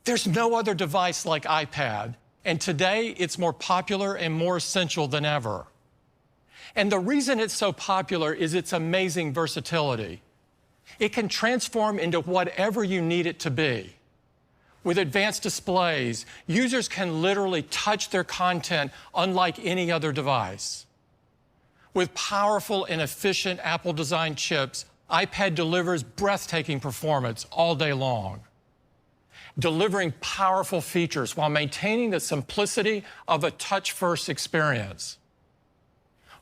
There's no other device like iPad, and today it's more popular and more essential than ever. And the reason it's so popular is its amazing versatility. It can transform into whatever you need it to be. With advanced displays, users can literally touch their content unlike any other device. With powerful and efficient Apple-designed chips, iPad delivers breathtaking performance all day long, delivering powerful features while maintaining the simplicity of a touch-first experience.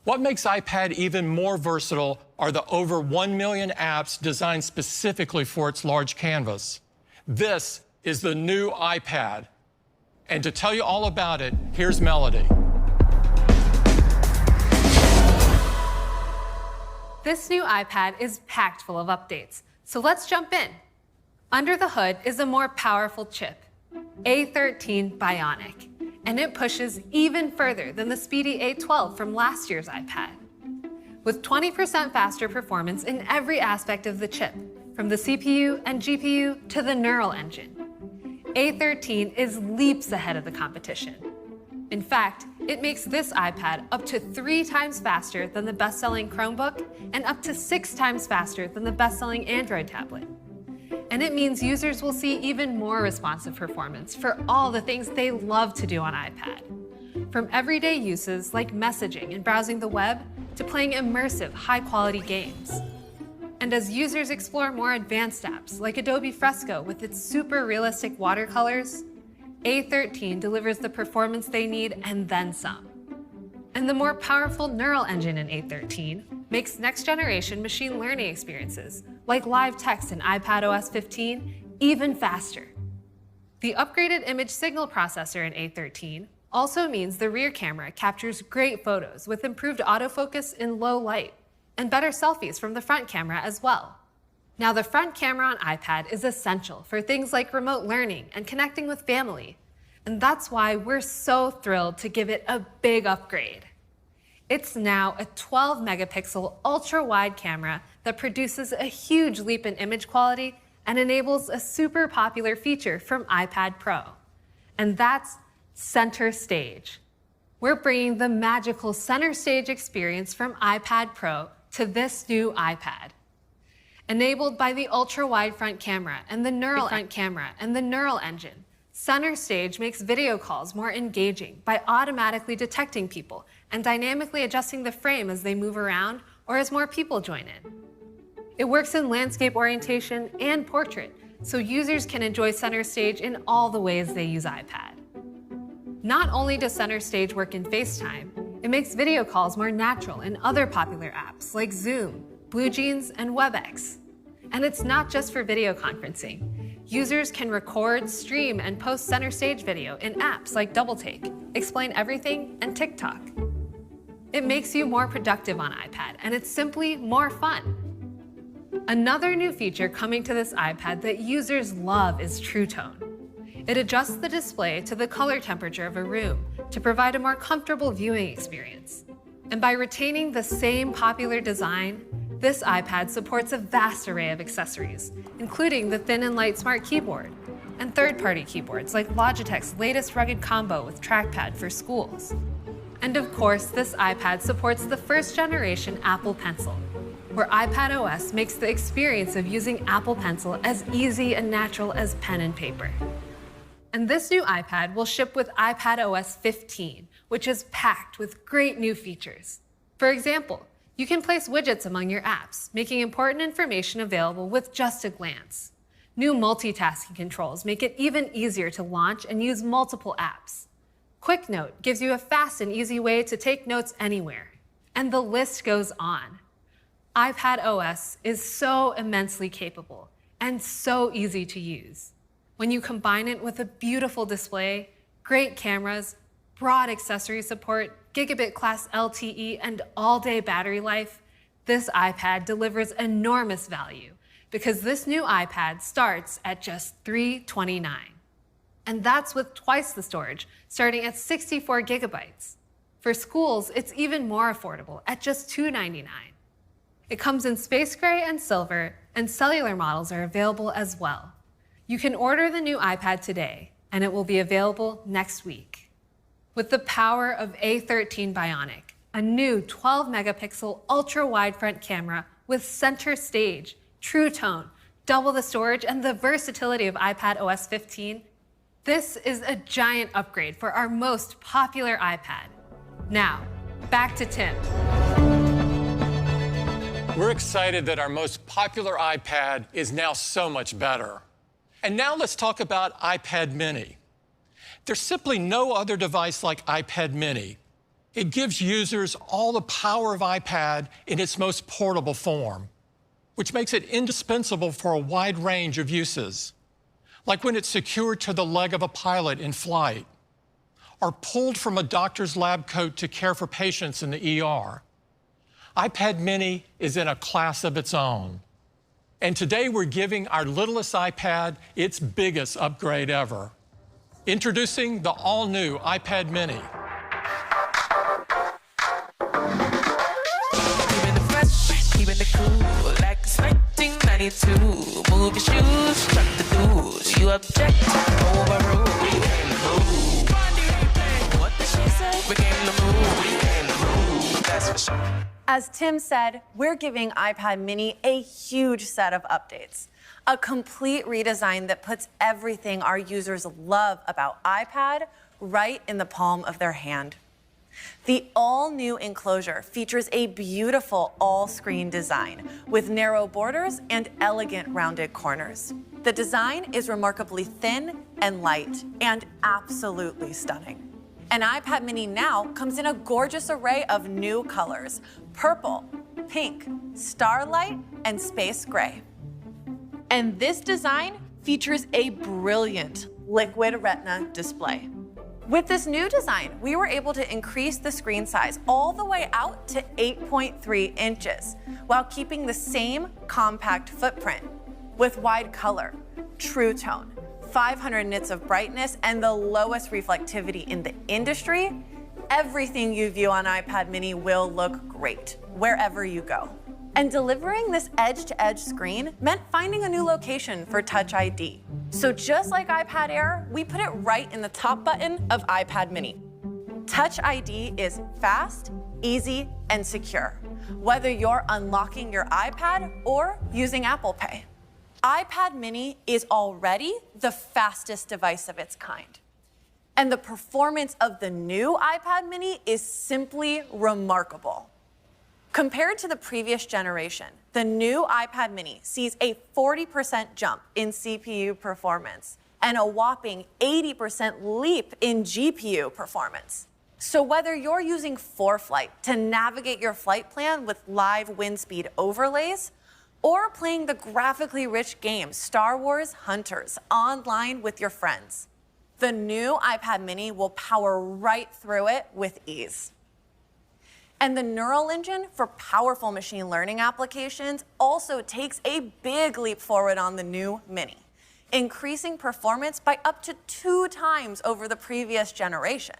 What makes iPad even more versatile are the over 1 million apps designed specifically for its large canvas. This is the new iPad. And to tell you all about it, here's Melody. This new iPad is packed full of updates, so let's jump in. Under the hood is a more powerful chip, A13 Bionic, and it pushes even further than the speedy A12 from last year's iPad. With 20% faster performance in every aspect of the chip, from the CPU and GPU to the neural engine, A13 is leaps ahead of the competition. In fact, it makes this iPad up to 3 times faster than the best-selling Chromebook and up to 6 times faster than the best-selling Android tablet. And it means users will see even more responsive performance for all the things they love to do on iPad. From everyday uses like messaging and browsing the web to playing immersive, high-quality games. And as users explore more advanced apps like Adobe Fresco with its super realistic watercolors, A13 delivers the performance they need and then some. And the more powerful neural engine in A13 makes next-generation machine learning experiences, like live text in iPadOS 15, even faster. The upgraded image signal processor in A13 also means the rear camera captures great photos with improved autofocus in low light, and better selfies from the front camera as well. Now, the front camera on iPad is essential for things like remote learning and connecting with family, and that's why we're so thrilled to give it a big upgrade. It's now a 12-megapixel ultra-wide camera that produces a huge leap in image quality and enables a super popular feature from iPad Pro, and that's Center Stage. We're bringing the magical Center Stage experience from iPad Pro to this new iPad. Enabled by the ultra-wide front camera and the neural engine, Center Stage makes video calls more engaging by automatically detecting people and dynamically adjusting the frame as they move around or as more people join in. It works in landscape orientation and portrait, so users can enjoy Center Stage in all the ways they use iPad. Not only does Center Stage work in FaceTime, it makes video calls more natural in other popular apps like Zoom, BlueJeans, and WebEx. And it's not just for video conferencing. Users can record, stream, and post Center Stage video in apps like DoubleTake, Explain Everything, and TikTok. It makes you more productive on iPad, and it's simply more fun. Another new feature coming to this iPad that users love is True Tone. It adjusts the display to the color temperature of a room to provide a more comfortable viewing experience. And by retaining the same popular design, this iPad supports a vast array of accessories, including the thin and light Smart Keyboard, and third-party keyboards like Logitech's latest rugged combo with trackpad for schools. And of course, this iPad supports the first-generation Apple Pencil, where iPadOS makes the experience of using Apple Pencil as easy and natural as pen and paper. And this new iPad will ship with iPadOS 15, which is packed with great new features. For example, you can place widgets among your apps, making important information available with just a glance. New multitasking controls make it even easier to launch and use multiple apps. Quick Note gives you a fast and easy way to take notes anywhere. And the list goes on. iPadOS is so immensely capable and so easy to use. When you combine it with a beautiful display, great cameras, broad accessory support, gigabit-class LTE, and all-day battery life, this iPad delivers enormous value because this new iPad starts at just $329. And that's with twice the storage, starting at 64 gigabytes. For schools, it's even more affordable at just $299. It comes in space gray and silver, and cellular models are available as well. You can order the new iPad today, and it will be available next week. With the power of A13 Bionic, a new 12-megapixel ultra-wide front camera with center stage, True Tone, double the storage, and the versatility of iPad OS 15, this is a giant upgrade for our most popular iPad. Now, back to Tim. We're excited that our most popular iPad is now so much better. And now let's talk about iPad mini. There's simply no other device like iPad mini. It gives users all the power of iPad in its most portable form, which makes it indispensable for a wide range of uses, like when it's secured to the leg of a pilot in flight, or pulled from a doctor's lab coat to care for patients in the ER. iPad mini is in a class of its own. And today we're giving our littlest iPad its biggest upgrade ever. Introducing the all-new iPad mini. Keeping it fresh, keeping it cool, like expecting 92. Move your shoes, struck the dues. You object, overrule. We came to move. What did she say? We came to move. We came to move. That's for sure. As Tim said, we're giving iPad mini a huge set of updates. A complete redesign that puts everything our users love about iPad right in the palm of their hand. The all-new enclosure features a beautiful all-screen design with narrow borders and elegant rounded corners. The design is remarkably thin and light and absolutely stunning. An iPad mini now comes in a gorgeous array of new colors: purple, pink, starlight, and space gray. And this design features a brilliant liquid retina display. With this new design, we were able to increase the screen size all the way out to 8.3 inches, while keeping the same compact footprint with wide color, True Tone, 500 nits of brightness, and the lowest reflectivity in the industry. Everything you view on iPad mini will look great wherever you go. And delivering this edge-to-edge screen meant finding a new location for Touch ID. So just like iPad Air, we put it right in the top button of iPad mini. Touch ID is fast, easy, and secure, whether you're unlocking your iPad or using Apple Pay. iPad mini is already the fastest device of its kind. And the performance of the new iPad mini is simply remarkable. Compared to the previous generation, the new iPad mini sees a 40% jump in CPU performance and a whopping 80% leap in GPU performance. So whether you're using ForeFlight to navigate your flight plan with live wind speed overlays, or playing the graphically rich game Star Wars Hunters online with your friends, the new iPad mini will power right through it with ease. And the neural engine for powerful machine learning applications also takes a big leap forward on the new mini, increasing performance by up to 2 times over the previous generation.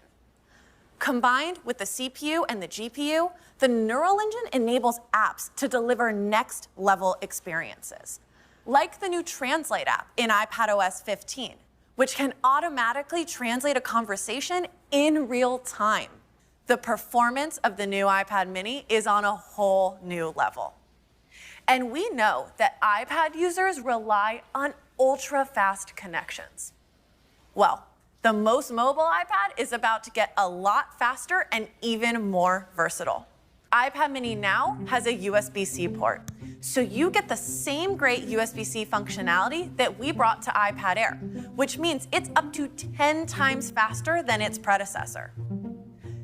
Combined with the CPU and the GPU, the neural engine enables apps to deliver next-level experiences, like the new Translate app in iPad OS 15, which can automatically translate a conversation in real time. The performance of the new iPad mini is on a whole new level. And we know that iPad users rely on ultra-fast connections. Well, the most mobile iPad is about to get a lot faster and even more versatile. iPad mini now has a USB-C port, so you get the same great USB-C functionality that we brought to iPad Air, which means it's up to 10 times faster than its predecessor.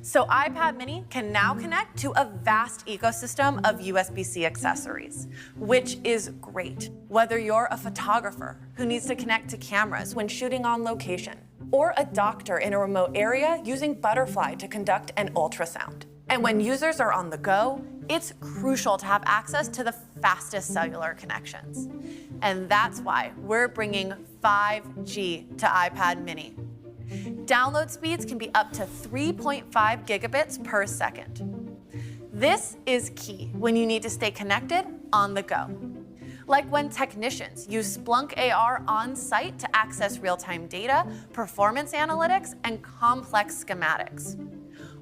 So iPad mini can now connect to a vast ecosystem of USB-C accessories, which is great. Whether you're a photographer who needs to connect to cameras when shooting on location, or a doctor in a remote area using Butterfly to conduct an ultrasound. And when users are on the go, it's crucial to have access to the fastest cellular connections. And that's why we're bringing 5G to iPad mini. Download speeds can be up to 3.5 gigabits per second. This is key when you need to stay connected on the go. like when technicians use Splunk AR on site to access real-time data, performance analytics, and complex schematics.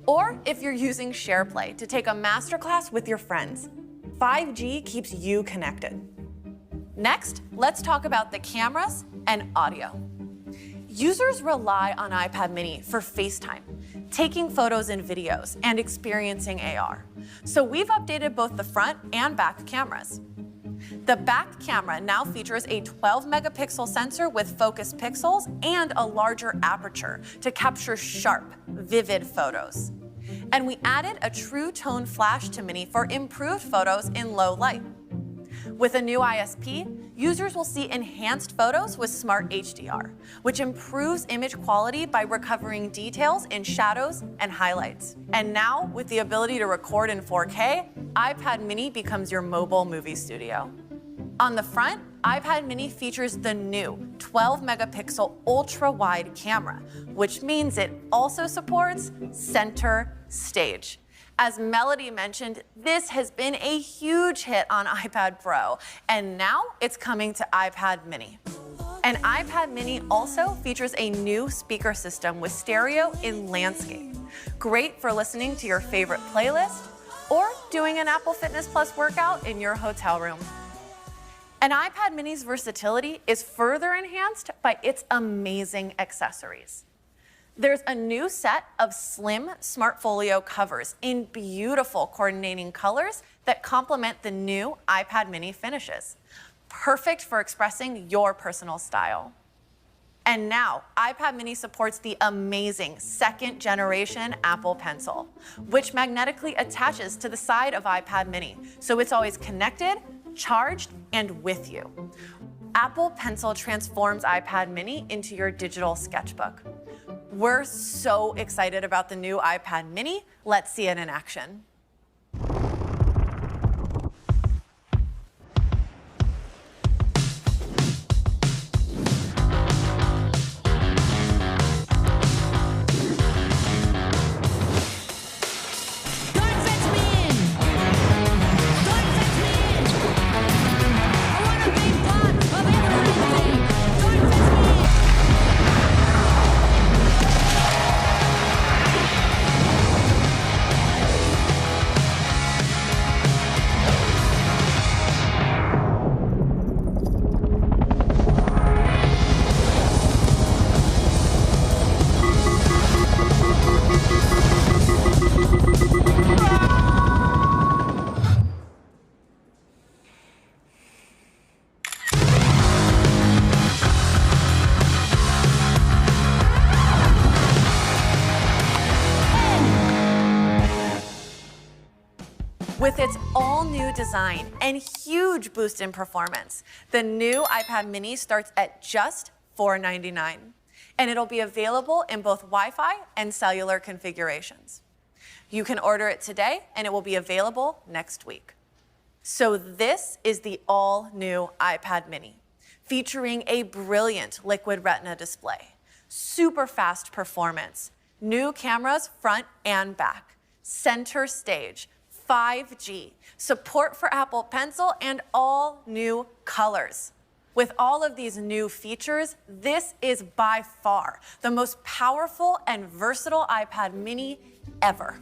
Or if you're using SharePlay to take a masterclass with your friends. 5G keeps you connected. Next, let's talk about the cameras and audio. Users rely on iPad mini for FaceTime, taking photos and videos, and experiencing AR. So we've updated both the front and back cameras. The back camera now features a 12-megapixel sensor with focused pixels and a larger aperture to capture sharp, vivid photos. And we added a true tone flash to Mini for improved photos in low light. With a new ISP, users will see enhanced photos with Smart HDR, which improves image quality by recovering details in shadows and highlights. And now, with the ability to record in 4K, iPad mini becomes your mobile movie studio. On the front, iPad mini features the new 12-megapixel ultra-wide camera, which means it also supports center stage. As Melody mentioned, this has been a huge hit on iPad Pro, and now it's coming to iPad mini. And iPad mini also features a new speaker system with stereo in landscape. Great for listening to your favorite playlist or doing an Apple Fitness Plus workout in your hotel room. And iPad mini's versatility is further enhanced by its amazing accessories. There's a new set of slim Smartfolio covers in beautiful coordinating colors that complement the new iPad mini finishes. Perfect for expressing your personal style. And now, iPad mini supports the amazing second-generation Apple Pencil, which magnetically attaches to the side of iPad mini, so it's always connected, charged, and with you. Apple Pencil transforms iPad mini into your digital sketchbook. We're so excited about the new iPad mini. Let's see it in action. With its all-new design and huge boost in performance, the new iPad mini starts at just $499, and it'll be available in both Wi-Fi and cellular configurations. You can order it today, and it will be available next week. So this is the all-new iPad mini, featuring a brilliant liquid retina display, super fast performance, new cameras front and back, center stage, 5G, support for Apple Pencil, and all new colors. With all of these new features, this is by far the most powerful and versatile iPad mini ever.